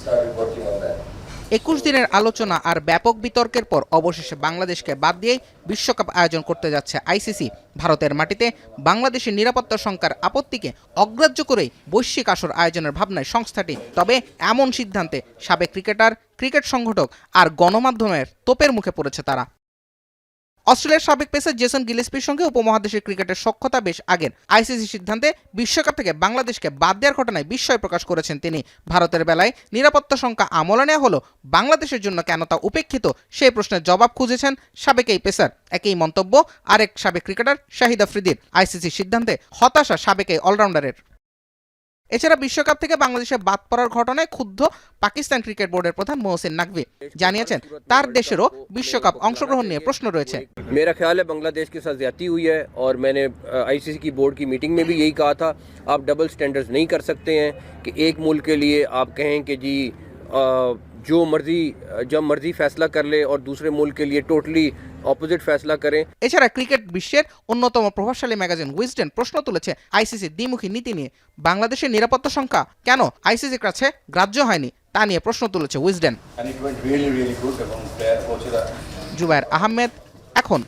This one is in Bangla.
21 দিনের আলোচনা আর ব্যাপক বিতর্কের পর অবশেষে বাংলাদেশকে বাদ দিয়েই বিশ্বকাপ আয়োজন করতে যাচ্ছে আইসিসি। ভারতের মাটিতে বাংলাদেশের নিরাপত্তা শঙ্কার আপত্তিকে অগ্রাহ্য করেই বৈশ্বিক আসর আয়োজনের ভাবনায় সংস্থাটি। তবে এমন সিদ্ধান্তে সাবেক ক্রিকেটার, ক্রিকেট সংগঠক আর গণমাধ্যমের তোপের মুখে পড়েছে তারা। অস্ট্রেলিয়ার সাবেক পেসার জেসন গিলেস্পির সঙ্গে উপমহাদেশের ক্রিকেটের সখ্যতা বেশ আগের। আইসিসি সিদ্ধান্তে বিশ্বকাপ থেকে বাংলাদেশকে বাদ দেওয়ার ঘটনায় বিস্ময় প্রকাশ করেছেন তিনি। ভারতের বেলায় নিরাপত্তা শঙ্কা আমলে নেওয়া হলো, বাংলাদেশের জন্য কেন তা উপেক্ষিত সেই প্রশ্নের জবাব খুঁজেছেন সাবেক এই পেসার। একই মন্তব্য আরেক সাবেক ক্রিকেটার শাহিদ আফ্রিদির। আইসিসি সিদ্ধান্তে হতাশা সাবেক এই অলরাউন্ডারের। এছাড়া বিশ্বকাপ থেকে বাংলাদেশে বাদ পড়ার ঘটনায় ক্ষুব্ধ পাকিস্তান ক্রিকেট বোর্ডের প্রধান মোহসিন নাকভি জানিয়েছেন তার দেশেরও বিশ্বকাপ অংশগ্রহণ নিয়ে প্রশ্ন রয়েছে। मेरा ख्याल है बांग्लादेश के साथ ज्यादती हुई है और मैंने आईसीसी की बोर्ड की मीटिंग में भी यही कहा था, आप डबल स्टैंडर्ड्स नहीं कर सकते हैं कि एक मुल्क के लिए आप कहें कि जी जो मर्जी जब मर्जी फैसला कर ले और दूसरे मुल्क के लिए टोटली অপোজিট ফেসলা করে। এছাড়া ক্রিকেট বিশ্বের অন্যতম প্রভাবশালী ম্যাগাজিন উইজডেন প্রশ্ন তুলেছে আইসিসির দ্বিমুখী নীতি নিয়ে। বাংলাদেশের নিরাপত্তা সংখ্যা কেন আইসিসির কাছে গ্রাহ্য হয়নি তা নিয়ে প্রশ্ন তুলেছে উইজডেন। জুবায়ের আহমেদ, এখন।